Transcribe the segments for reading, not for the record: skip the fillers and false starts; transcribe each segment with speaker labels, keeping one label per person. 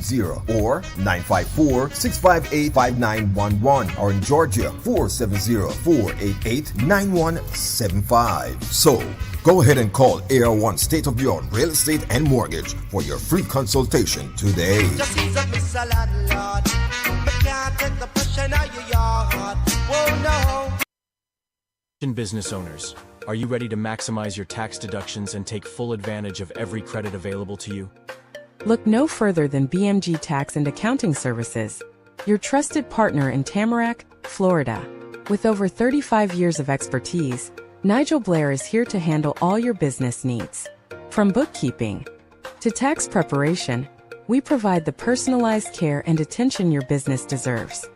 Speaker 1: 470-488-9170 or 954-658-5911 or in Georgia 470-488-9175. So, go ahead and call AR1 State-of-the-Art Real Estate and Mortgage for your free consultation today.
Speaker 2: Business owners, are you ready to maximize your tax deductions and take full advantage of every credit available to you?
Speaker 3: Look no further than BMG Tax and Accounting Services, your trusted partner in Tamarack, Florida. With over 35 years of expertise, Nigel Blair is here to handle all your business needs. From bookkeeping to tax preparation, we provide the personalized care and attention your business deserves.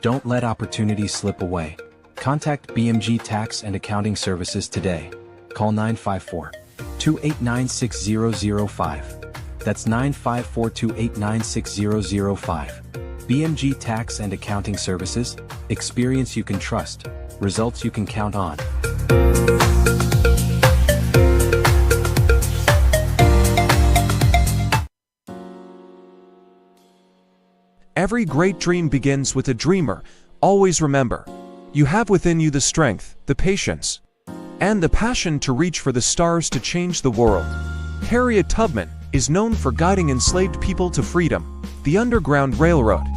Speaker 2: Don't let opportunities slip away. Contact BMG Tax and Accounting Services today. Call 954-289-6005. That's 954-289-6005. BMG Tax and Accounting Services, experience you can trust, results you can count on.
Speaker 4: Every great dream begins with a dreamer. Always remember, you have within you the strength, the patience, and the passion to reach for the stars to change the world. Harriet Tubman is known for guiding enslaved people to freedom, the Underground Railroad.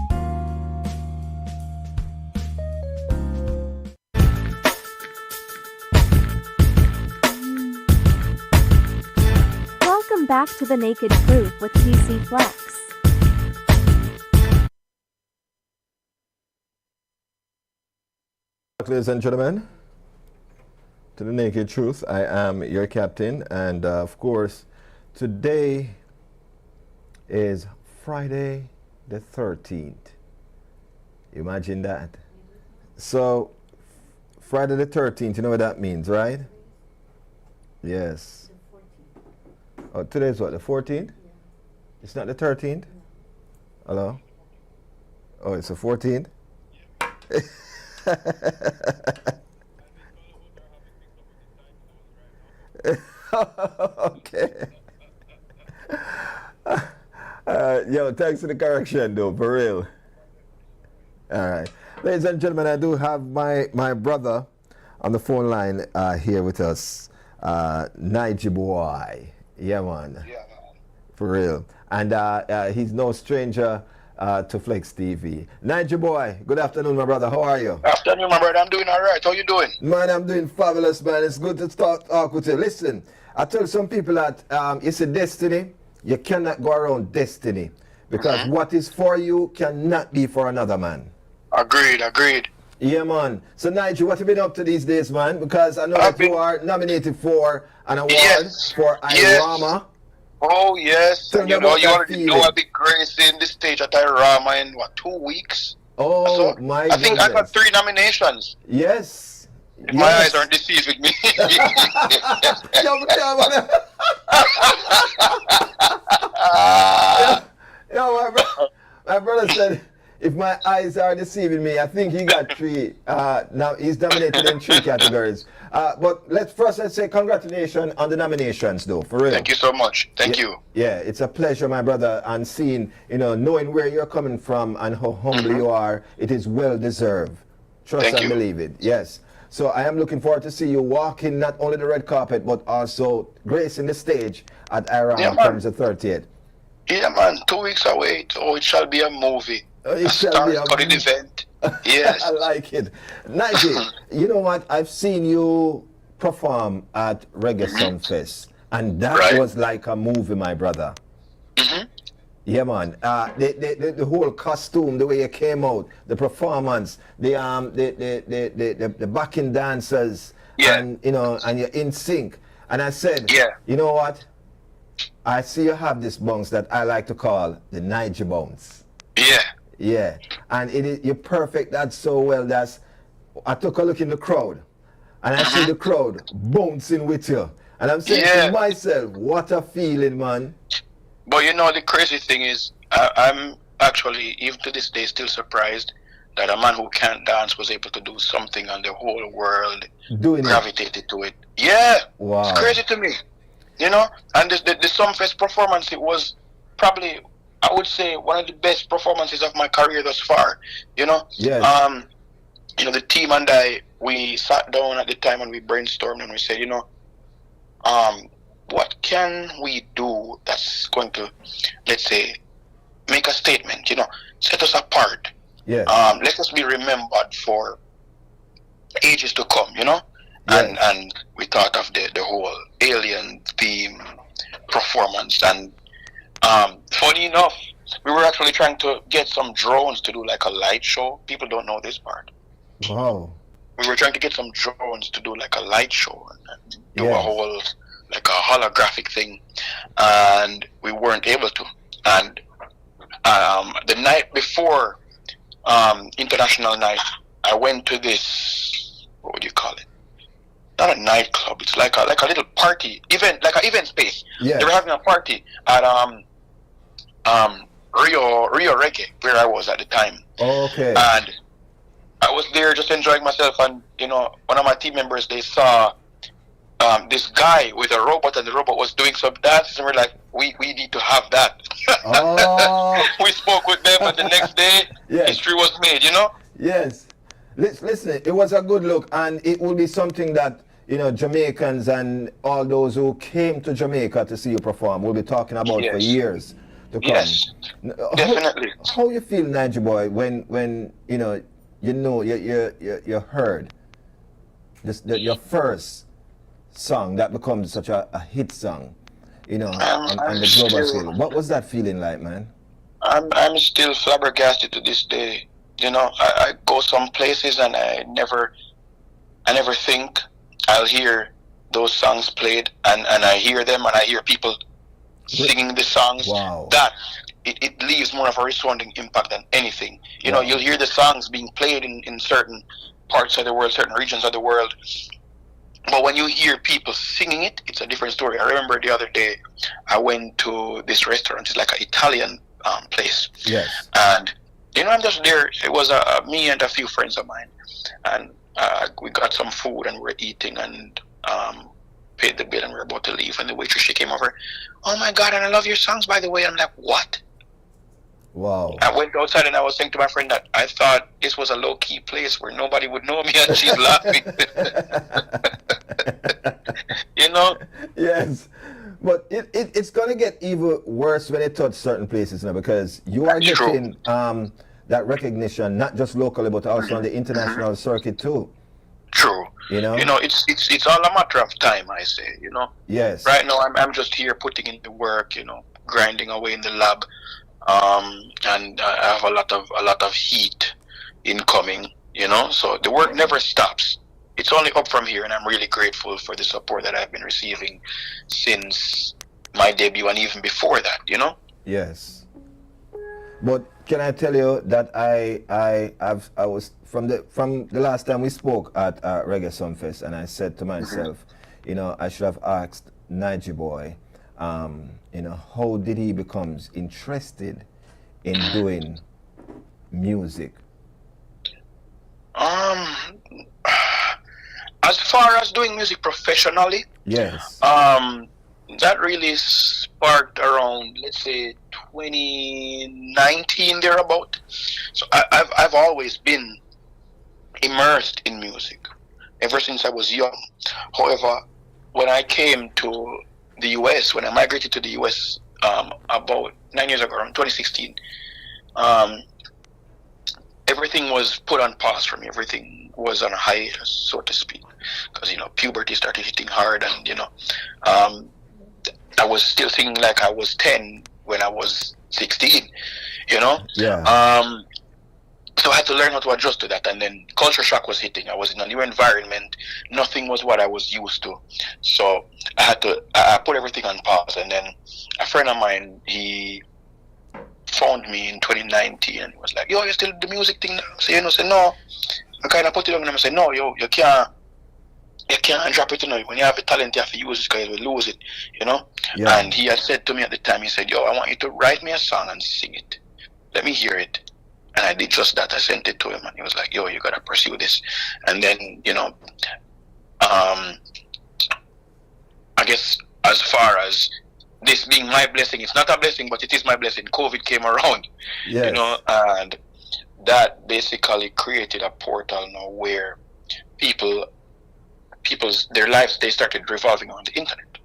Speaker 5: Welcome back to The Naked Truth with TC Flex.
Speaker 1: Ladies and gentlemen, to The Naked Truth, I am your captain, and of course, today is Friday the 13th. Imagine that. So, Friday the 13th, you know what that means, right? Yes. Oh, today's what, the 14th? It's not the 13th? Hello? Oh, it's the 14th? Okay. Yo, thanks for the correction, though, for real. All right. Ladies and gentlemen, I do have my brother on the phone line here with us, Nigy Boy. Yeah, man. Yeah. For real. And he's no stranger to FlexxTV. Nigy Boy, good afternoon, my brother. How are you?
Speaker 6: Afternoon, my brother. I'm doing all right. How you doing?
Speaker 1: Man, I'm doing fabulous, man. It's good to talk with you. Listen, I tell some people that it's a destiny. You cannot go around destiny because what is for you cannot be for another man. Agreed. Yeah, man. So, Nigy, what have you been up to these days, man? Because I know that you are nominated for an award for IRAWMA.
Speaker 6: Oh, yes. And you already know I'll be gracing the stage at IRAWMA in, 2 weeks?
Speaker 1: Oh, my goodness.
Speaker 6: I think I got 3 nominations.
Speaker 1: Yes.
Speaker 6: If my eyes aren't deceiving me.
Speaker 1: My brother said, if my eyes are deceiving me, I think he got 3. Now he's nominated in 3 categories. But let's say congratulations on the nominations, though, for real.
Speaker 6: Thank you so much. Thank you.
Speaker 1: Yeah, it's a pleasure, my brother, and seeing, knowing where you're coming from and how humble you are, it is well deserved. Trust and believe it. Yes. So I am looking forward to see you walking not only the red carpet, but also gracing the stage at IRAWMA comes the 30th.
Speaker 6: Yeah, man. 2 weeks away. Oh, it shall be a movie.
Speaker 1: It shall be a
Speaker 6: studded event. Yes.
Speaker 1: I like it. Nigy, you know what? I've seen you perform at Reggae Sunfest, and that was like a movie, my brother. Yeah, man. The whole costume, the way it came out, the performance, the backing dancers, and and you're in sync. And I said, you know what? I see you have this bounce that I like to call the Nigy bounce. Yeah, and you're perfect. That's so well. I took a look in the crowd, and I see the crowd bouncing with you, and I'm saying to myself, what a feeling, man.
Speaker 6: But the crazy thing is, I'm actually, even to this day, still surprised that a man who can't dance was able to do something, and the whole world gravitated to it. Yeah, wow. It's crazy to me, And the Sunfest performance, it was probably I would say one of the best performances of my career thus far. You know,
Speaker 1: yes.
Speaker 6: You know, the team and I, we sat down at the time and we brainstormed and we said, you know, what can we do that's going to, let's say, make a statement, you know, set us apart.
Speaker 1: Yes.
Speaker 6: Let us be remembered for ages to come, you know.
Speaker 1: Yes.
Speaker 6: And we thought of the whole alien theme performance. And funny enough, we were actually trying to get some drones to do like a light show. People don't know this part.
Speaker 1: Wow.
Speaker 6: We were trying to get some drones to do like a light show and do a whole, like a holographic thing. And we weren't able to. And the night before International Night, I went to this, what would you call it? Not a nightclub. It's like a little party event, like an event space.
Speaker 1: Yeah.
Speaker 6: They were having a party at Rio Reggae, where I was at the time.
Speaker 1: Okay.
Speaker 6: And I was there just enjoying myself, and you know, one of my team members, they saw this guy with a robot, and the robot was doing some dances, and we're like, we need to have that.
Speaker 1: Oh.
Speaker 6: We spoke with them, and the next day, history was made, you know?
Speaker 1: Yes. Listen, it was a good look, and it will be something that, you know, Jamaicans and all those who came to Jamaica to see you perform will be talking about for years to come.
Speaker 6: Yes, definitely.
Speaker 1: How you feel, Nigy Boy, when you heard this, your first song that becomes such a hit song, you know, on the global scale? What was that feeling like, man?
Speaker 6: I'm still flabbergasted to this day. You know, I go some places and I never think I'll hear those songs played, and I hear them and I hear people singing the songs.
Speaker 1: Wow.
Speaker 6: That it leaves more of a resounding impact than anything. You know, you'll hear the songs being played in certain parts of the world, certain regions of the world, but when you hear people singing it, it's a different story. I remember the other day I went to this restaurant. It's like an Italian place.
Speaker 1: Yes.
Speaker 6: And you know, I'm just there. It was me and a few friends of mine, and we got some food and we're eating and paid the bill and we're about to leave. And the waitress, she came over. Oh my God! And I love your songs, by the way. I'm like, what?
Speaker 1: Wow.
Speaker 6: I went outside and I was saying to my friend that I thought this was a low key place where nobody would know me, and she's laughing. You know?
Speaker 1: Yes. But it's going to get even worse when it touches certain places now, because you are getting that recognition, not just locally, but also on the international circuit too.
Speaker 6: True.
Speaker 1: You know,
Speaker 6: it's all a matter of time, I say, you know.
Speaker 1: Yes.
Speaker 6: Right now, I'm just here putting in the work, you know, grinding away in the lab, and I have a lot of heat incoming, you know. So the work never stops. It's only up from here, and I'm really grateful for the support that I've been receiving since my debut and even before that, you know.
Speaker 1: Yes. But can I tell you that I was from the last time we spoke at Reggae Sunfest, and I said to myself, you know, I should have asked Nigy Boy, you know, how did he becomes interested in doing music?
Speaker 6: As far as doing music professionally,
Speaker 1: yes,
Speaker 6: that really sparked around, let's say, 2019 thereabout. So I've always been immersed in music ever since I was young. However, when I came to the US, when I migrated to the US about 9 years ago, around 2016, everything was put on pause for me. Everything was on a hiatus, so to speak, because, you know, puberty started hitting hard, and, you know, I was still thinking like I was 10 when I was 16, you know?
Speaker 1: Yeah.
Speaker 6: So I had to learn how to adjust to that, and then culture shock was hitting. I was in a new environment. Nothing was what I was used to. So I put everything on pause, and then a friend of mine, he found me in 2019 and he was like, yo, you still do the music thing now? So, you know, say no. I kind of put it on and I say, no, yo, you can't drop it, you know. When you have a talent, you have to use it, because you will lose it, you know.
Speaker 1: Yeah.
Speaker 6: And he had said to me at the time, he said, yo, I want you to write me a song and sing it. Let me hear it. And I did just that. I sent it to him, and he was like, yo, you gotta pursue this. And then, you know, I guess as far as this being my blessing, it's not a blessing, but it is my blessing. COVID came around,
Speaker 1: yes.
Speaker 6: You know, and that basically created a portal now where people's their lives, they started revolving on the internet,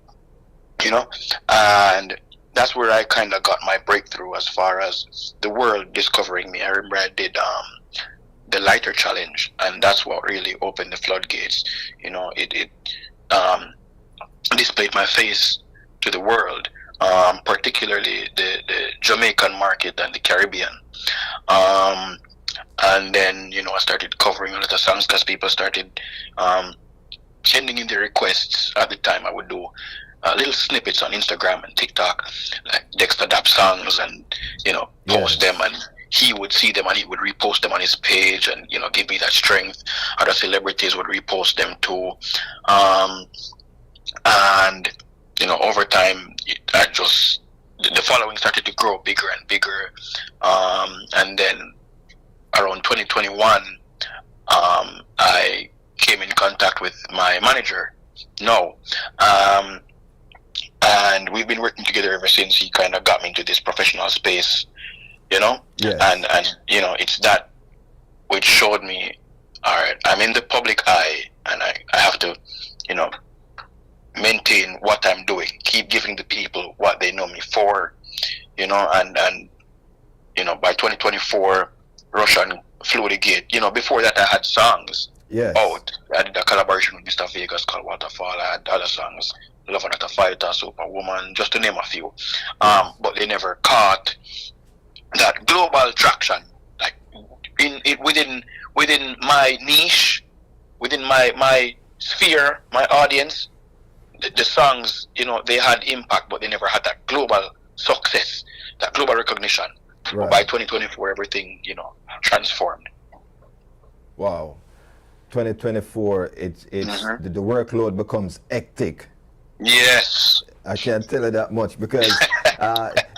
Speaker 6: you know, and that's where I kind of got my breakthrough as far as the world discovering me. I remember I did the lighter challenge, and that's what really opened the floodgates. You know, it displayed my face to the world, particularly the Jamaican market and the Caribbean. And then, you know, I started covering a lot of songs because people started sending in their requests. At the time, I would do little snippets on Instagram and TikTok, like Dexter Dap songs, and, you know, post them, and he would see them and he would repost them on his page, and, you know, give me that strength. Other celebrities would repost them too. And, you know, over time, the following started to grow bigger and bigger. And then around 2021, I came in contact with my manager, and we've been working together ever since. He kind of got me into this professional space, you know.
Speaker 1: Yes.
Speaker 6: And you know, it's that which showed me, all right, I'm in the public eye, and I have to, you know, maintain what I'm doing, keep giving the people what they know me for, you know. And you know, by 2024, Russian flew the gate. You know, before that I had songs out. I did a collaboration with Mr. Vegas called Waterfall. I had other songs, Love Not a Fighter, Superwoman, just to name a few. But they never caught that global traction, like within my niche, within my sphere, my audience. The songs, you know, they had impact, but they never had that global success, that global recognition. Right. By 2024, everything, you know, transformed.
Speaker 1: Wow. 2024, it's the workload becomes hectic.
Speaker 6: Yes.
Speaker 1: I can't tell you that much, because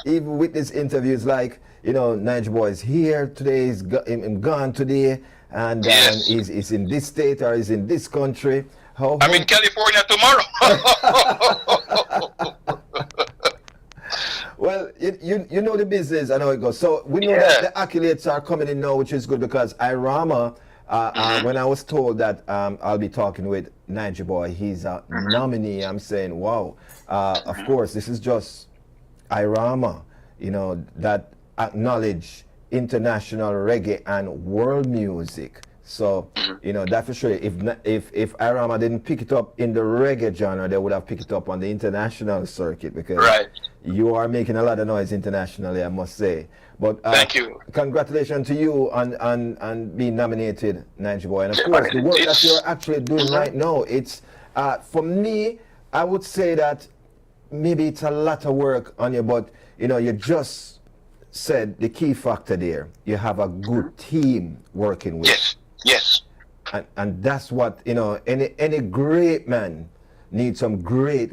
Speaker 1: even with this interview, it's like, you know, Nigy Boy is here today, he's gone today, and he's in this state or he's in this country.
Speaker 6: I'm in California tomorrow.
Speaker 1: Well, you know the business, I know it goes. So we know that the accolades are coming in now, which is good, because IRAWMA, when I was told that I'll be talking with Nigy Boy, he's a nominee, I'm saying, wow. Of course, this is just IRAWMA, you know, that acknowledge international reggae and world music. So, you know, that for sure, if IRAWMA didn't pick it up in the reggae genre, they would have picked it up on the international circuit, because you are making a lot of noise internationally, I must say. But
Speaker 6: thank you.
Speaker 1: Congratulations to you on being nominated, Nigy Boy. And of course, the work that you're actually doing right now, it's, for me, I would say that maybe it's a lot of work on you, but, you know, you just said the key factor there. You have a good team working with.
Speaker 6: Yes.
Speaker 1: And that's what, you know, any great man needs a great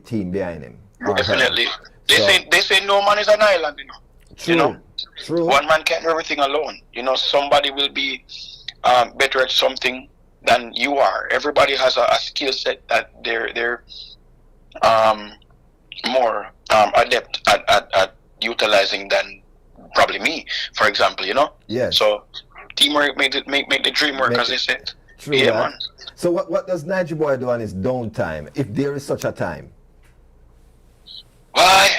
Speaker 1: team behind him.
Speaker 6: Definitely. They say no man is an island, you know.
Speaker 1: True.
Speaker 6: You know,
Speaker 1: True.
Speaker 6: One man can't do everything alone. You know, somebody will be better at something than you are. Everybody has a skill set that they're more adept at utilizing than probably me, for example, you know.
Speaker 1: Yes.
Speaker 6: So teamwork make the dream work, as they say.
Speaker 1: True.
Speaker 6: Yeah, man.
Speaker 1: So what does Nigy Boy do on his downtime, if there is such a time?
Speaker 6: Why?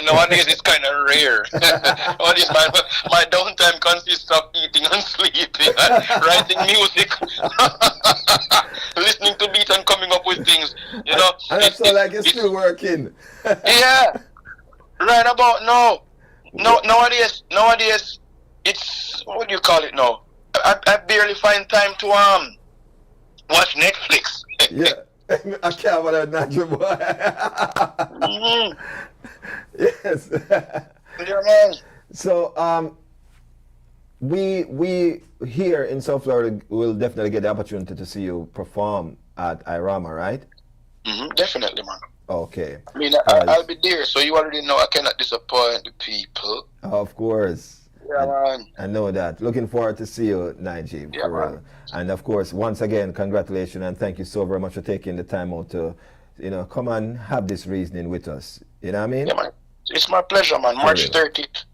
Speaker 6: Nowadays it's kind of rare. Nowadays my downtime consists of eating and sleeping, writing music, listening to beats and coming up with things. You know.
Speaker 1: And that's all like you're still working.
Speaker 6: Yeah. Right about now. No, nowadays it's, what do you call it now? I barely find time to watch Netflix.
Speaker 1: Yeah. I can't believe Nigy Boy. Yes.
Speaker 6: Yeah, man.
Speaker 1: So we here in South Florida will definitely get the opportunity to see you perform at IRAWMA, right?
Speaker 6: Definitely, man.
Speaker 1: Okay.
Speaker 6: I mean, I'll be there, so you already know I cannot disappoint the people.
Speaker 1: Of course.
Speaker 6: Yeah, man.
Speaker 1: I know that. Looking forward to see you, Nigy.
Speaker 6: Yeah, man.
Speaker 1: And of course, once again, congratulations and thank you so very much for taking the time out to come and have this reasoning with us. You know what I mean?
Speaker 6: Yeah, man. It's my pleasure, man. March 30th,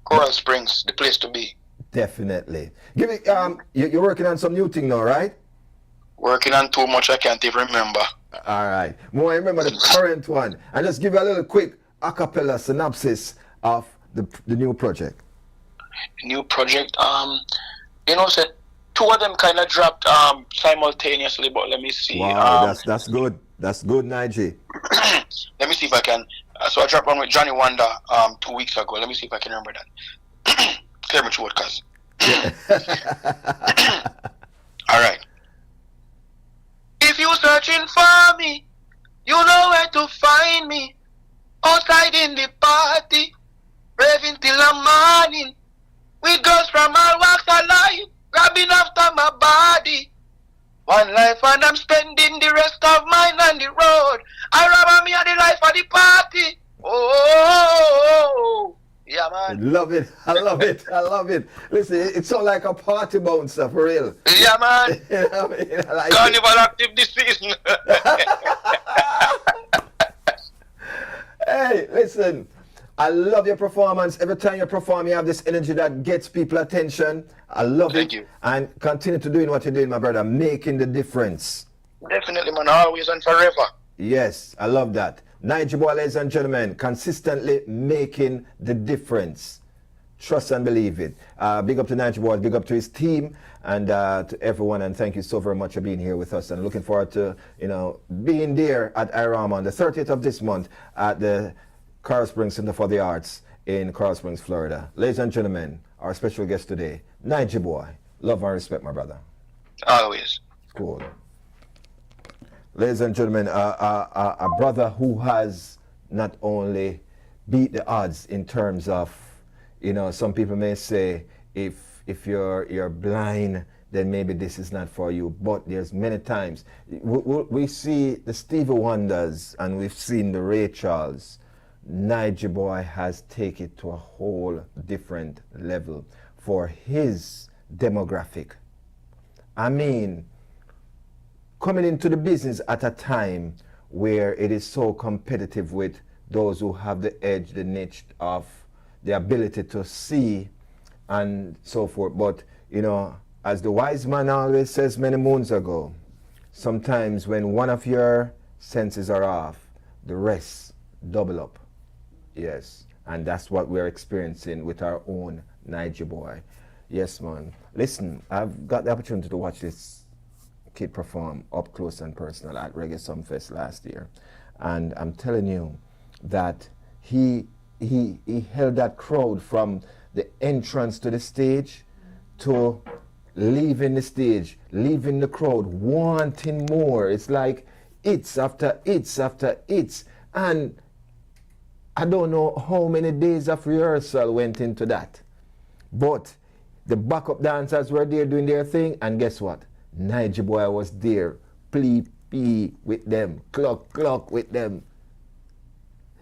Speaker 6: Coral Springs, the place to be.
Speaker 1: Definitely. Give me. You're working on some new thing now, right?
Speaker 6: Working on too much I can't even remember.
Speaker 1: All right. More, I remember the current one. And just give you a little quick a cappella synopsis of the new project.
Speaker 6: New project. So 2 of them kind of dropped simultaneously, but let me see.
Speaker 1: Wow, that's good. That's good, Nigy.
Speaker 6: Let me see if I can. So I dropped one with Johnny Wonder 2 weeks ago. Let me see if I can remember that. Clear me throat, cuz. All right. If you searching for me, you know where to find me. Outside in the party, raving till the morning. With girls from all walks of life, grabbing after my body. One life and I'm spending the rest of mine on the road. IRAWMA me and the life of the party. Oh, yeah, man.
Speaker 1: Love it. I love it. I love it. Listen, it sounds like a party bouncer for real.
Speaker 6: Yeah, man.
Speaker 1: You know what I mean? I like
Speaker 6: Carnival active this season.
Speaker 1: Hey, listen. I love your performance. Every time you perform, you have this energy that gets people attention. I love
Speaker 6: Thank
Speaker 1: it.
Speaker 6: you.
Speaker 1: And continue to doing what you're doing, my brother, making the difference.
Speaker 6: Definitely, man. Always and forever.
Speaker 1: Yes, I love that. Nigy Boy, ladies and gentlemen, consistently making the difference. Trust and believe it. Big up to Nigy Boy, big up to his team, and to everyone. And thank you so very much for being here with us. And looking forward to, being there at IRAWMA on the 30th of this month at the Coral Springs Center for the Arts in Coral Springs, Florida. Ladies and gentlemen, our special guest today, Nigy Boy. Love and respect, my brother.
Speaker 6: Always.
Speaker 1: Cool. Ladies and gentlemen, a brother who has not only beat the odds in terms of, some people may say if you're blind, then maybe this is not for you. But there's many times we see the Stevie Wonders and we've seen the Ray Charles. Nigy Boy has taken it to a whole different level for his demographic. I mean, coming into the business at a time where it is so competitive with those who have the edge, the niche of the ability to see and so forth. But, as the wise man always says many moons ago, sometimes when one of your senses are off, the rest double up. Yes, and that's what we're experiencing with our own Nigy Boy. Yes, man. Listen, I've got the opportunity to watch this kid perform up close and personal at Reggae Sumfest last year, and I'm telling you that he held that crowd from the entrance to the stage to leaving the stage, leaving the crowd, wanting more. It's like it's after it's after it's, and I don't know how many days of rehearsal went into that, but the backup dancers were there doing their thing, and guess what? Nigy Boy was there, plee with them, clock with them.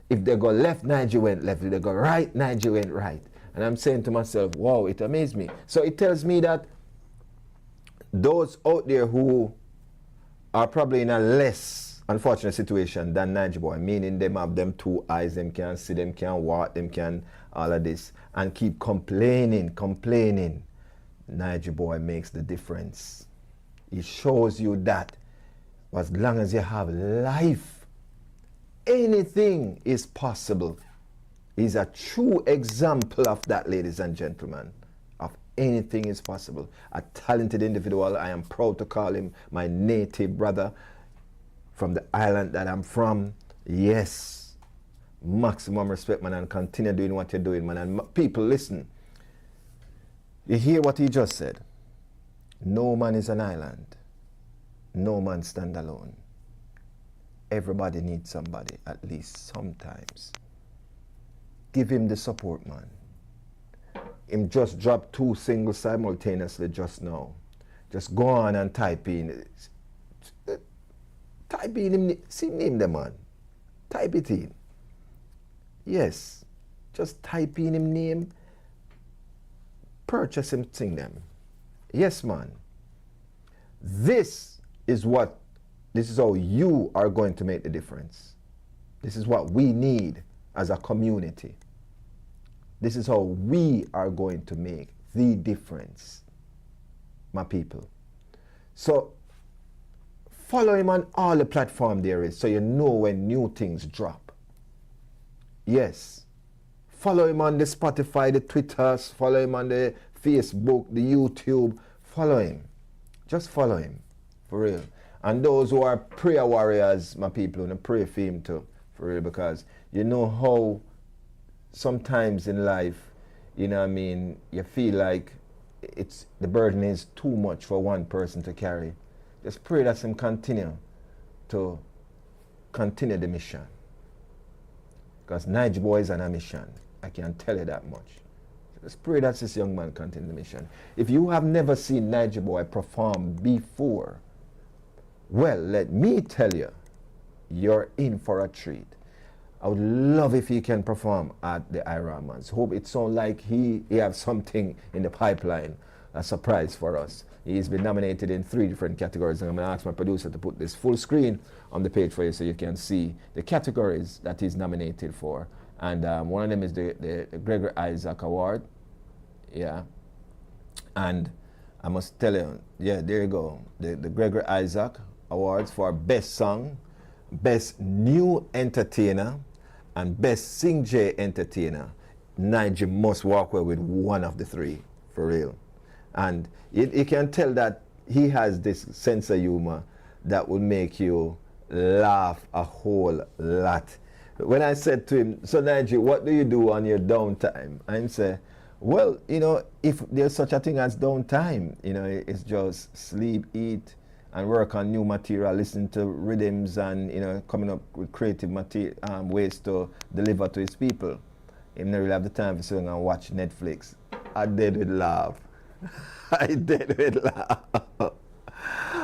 Speaker 1: If they go left, Nigy went left. If they go right, Nigy went right. And I'm saying to myself, wow, it amazed me. So it tells me that those out there who are probably in a less unfortunate situation than Nigy Boy, meaning them have them 2 eyes, them can see, them can walk, them can all of this, and keep complaining. Nigy Boy makes the difference. He shows you that as long as you have life, anything is possible. He's a true example of that, ladies and gentlemen, of anything is possible. A talented individual. I am proud to call him my native brother from the island that I'm from. Yes, maximum respect, man, and continue doing what you're doing, man. And people, listen, you hear what he just said. No man is an island. No man stand alone. Everybody needs somebody, at least sometimes. Give him the support, man. Him just dropped 2 singles simultaneously just now. Just go on and type in. Type in him, see name the man. Type it in. Yes. Just type in him name. Purchase him, sing them. Yes, man. This is what This is how you are going to make the difference. This is what we need as a community. This is how we are going to make the difference, my people. So follow him on all the platforms there is, so you know when new things drop. Yes. Follow him on the Spotify, the Twitters, follow him on the Facebook, the YouTube. Follow him. Just follow him, for real. And those who are prayer warriors, my people, and pray for him too, for real, because you know how sometimes in life, you know what I mean, you feel like the burden is too much for one person to carry. Just pray that him continue the mission. Because Nigy Boy is on a mission. I can tell you that much. Just pray that this young man continue the mission. If you have never seen Nigy Boy perform before, well, let me tell you, you're in for a treat. I would love if he can perform at the IRAWMA. Hope it sounds like he has something in the pipeline, a surprise for us. He's been nominated in 3 different categories, and I'm going to ask my producer to put this full screen on the page for you so you can see the categories that he's nominated for. And one of them is the Gregory Isaac Award. Yeah. And I must tell you, yeah, there you go. The Gregory Isaac Awards for Best Song, Best New Entertainer, and Best Singjay Entertainer. Nigy must walk away with one of the 3, for real. And you can tell that he has this sense of humor that will make you laugh a whole lot. When I said to him, so Nigy, what do you do on your downtime? And he said, well, you know, if there's such a thing as downtime, you know, it's just sleep, eat, and work on new material, listen to rhythms, and, you know, coming up with creative ways to deliver to his people. He never really have the time to sit and watch Netflix. I did with laugh. I did with laugh.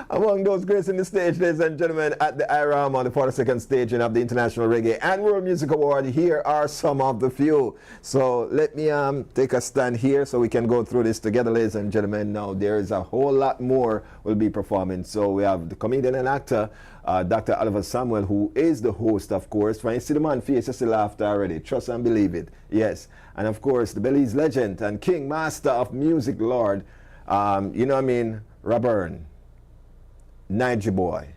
Speaker 1: Among those gracing the stage, ladies and gentlemen, at the IRAWMA on the 42nd staging of the International Reggae and World Music Award, here are some of the few. So let me take a stand here so we can go through this together, ladies and gentlemen. Now, there is a whole lot more will be performing. So we have the comedian and actor, Dr. Oliver Samuel, who is the host, of course. When you see the man face, you see laughter already. Trust and believe it. Yes. And, of course, the Belize legend and king master of music, Lord, you know what I mean, Raburn, Nigy Boy,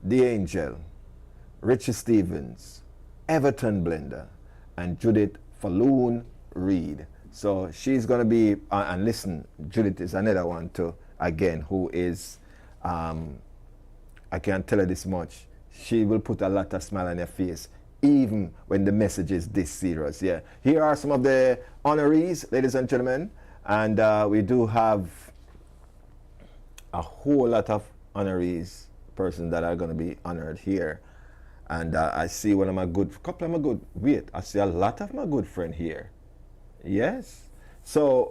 Speaker 1: The Angel, Richie Stevens, Everton Blender, and Judith Falloon Reed. So she's going to be, and listen, Judith is another one too, again, who is, I can't tell her this much, she will put a lot of smile on your face, even when the message is this serious. Yeah. Here are some of the honorees, ladies and gentlemen, and we do have a whole lot of honorees, persons that are going to be honored here. And I see one of my I see a lot of my good friend here. Yes. So,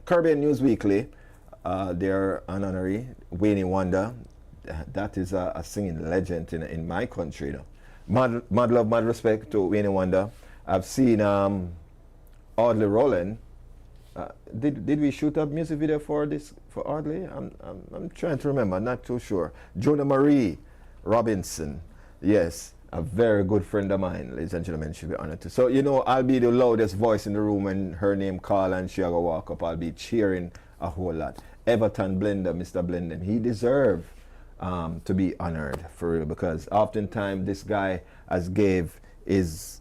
Speaker 1: Caribbean News Weekly, they're an honoree, Wayne Wonder. That is a singing legend in my country. You know. Mad love, mad respect to Wayne Wonder. I've seen Audley Rowland. Did we shoot a music video for Audley? I'm trying to remember. I'm not too sure. Jonah Marie Robinson, yes, a very good friend of mine, ladies and gentlemen. She'll be honored to. So you know, I'll be the loudest voice in the room when her name call and she'll go walk up. I'll be cheering a whole lot. Everton Blender, Mr. Blender, he deserves to be honored for real, because oftentimes this guy has gave his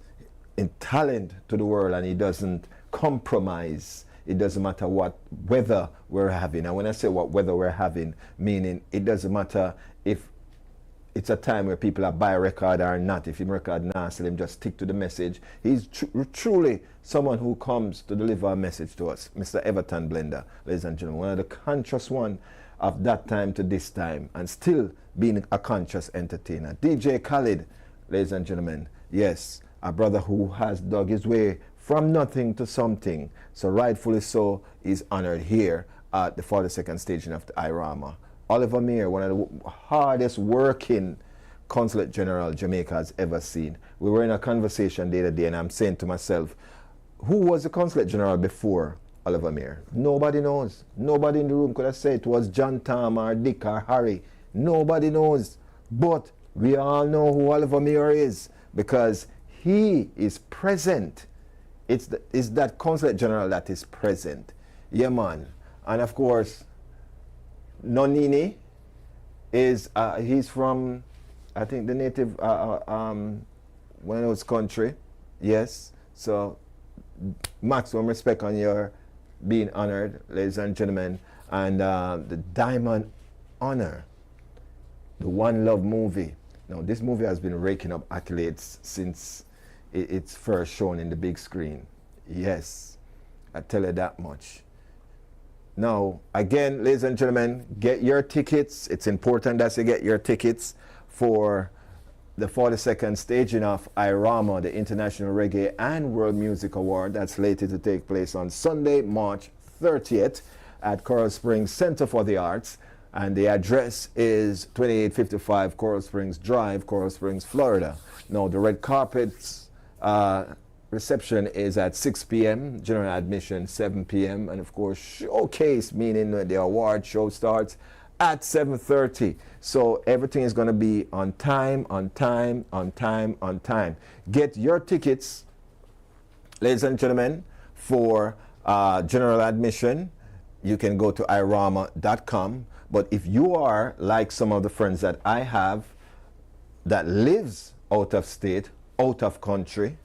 Speaker 1: talent to the world and he doesn't compromise. It doesn't matter what weather we're having. And when I say what weather we're having, meaning it doesn't matter if it's a time where people are buy a record or not. If him record now, so him just stick to the message. He's truly someone who comes to deliver a message to us. Mr. Everton Blender, ladies and gentlemen, one of the conscious one of that time to this time, and still being a conscious entertainer. DJ Khaled, ladies and gentlemen, yes, a brother who has dug his way from nothing to something. So rightfully so, is honored here at the 42nd staging of the IRAWMA. Oliver Meir, one of the hardest working Consulate General Jamaica has ever seen. We were in a conversation the other day and I'm saying to myself, who was the Consulate General before Oliver Meir? Nobody knows. Nobody in the room could have said it was John Tom or Dick or Harry. Nobody knows. But we all know who Oliver Muir is because he is present. It's that Consulate General that is present. Yeah, man. And of course, Nominee is, he's from, I think, the native, when it was country. Yes. So, maximum respect on your being honored, ladies and gentlemen. And the Diamond Honor, the One Love movie. Now, this movie has been raking up accolades since it's first shown in the big screen. Yes, I tell you that much. Now, again, ladies and gentlemen, get your tickets. It's important that you get your tickets for the 42nd staging of IRAWMA, the International Reggae and World Music Award. That's slated to take place on Sunday, March 30th at Coral Springs Center for the Arts. And the address is 2855 Coral Springs Drive, Coral Springs, Florida. Now, the red carpets reception is at 6 p.m., general admission 7 p.m., and of course, showcase, meaning the award show starts at 7:30. So everything is going to be on time, on time, on time, on time. Get your tickets, ladies and gentlemen, for general admission. You can go to IRAWMA.com. But if you are like some of the friends that I have that lives out of state, out of country,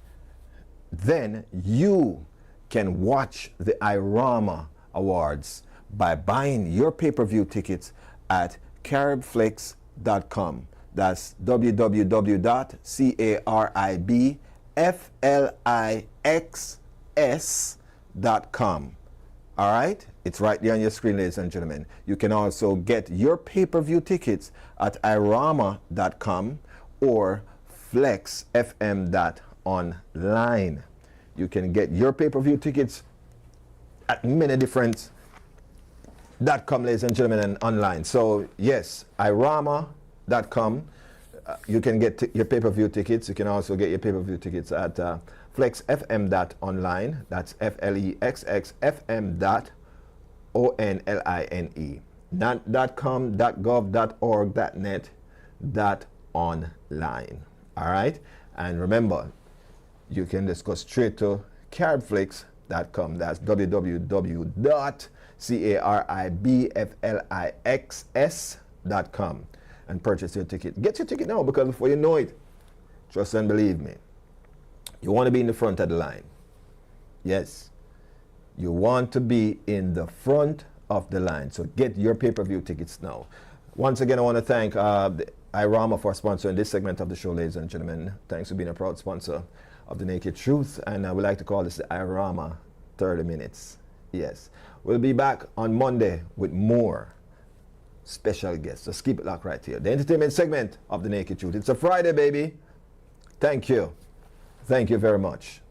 Speaker 1: then you can watch the IRAWMA Awards by buying your pay-per-view tickets at caribflix.com. That's www.caribflixs.com. All right? It's right there on your screen, ladies and gentlemen. You can also get your pay-per-view tickets at IRAWMA.com or FlexxFM.online. You can get your pay-per-view tickets at many different .com, ladies and gentlemen, and online. So yes, IRAWMA.com. You can get your pay-per-view tickets. You can also get your pay-per-view tickets at FlexxFM.online. That's FlexxFM.online. Not .com, .gov, .org, .net, .online. All right? And remember, you can just go straight to caribflix.com. That's www.caribflixs.com and purchase your ticket. Get your ticket now, because before you know it, trust and believe me, you want to be in the front of the line. Yes. You want to be in the front of the line. So get your pay-per-view tickets now. Once again, I want to thank IRAWMA for sponsoring this segment of the show, ladies and gentlemen. Thanks for being a proud sponsor of The Naked Truth. And I would like to call this the IRAWMA 30 Minutes. Yes. We'll be back on Monday with more special guests. Just keep it locked right here. The entertainment segment of The Naked Truth. It's a Friday, baby. Thank you. Thank you very much.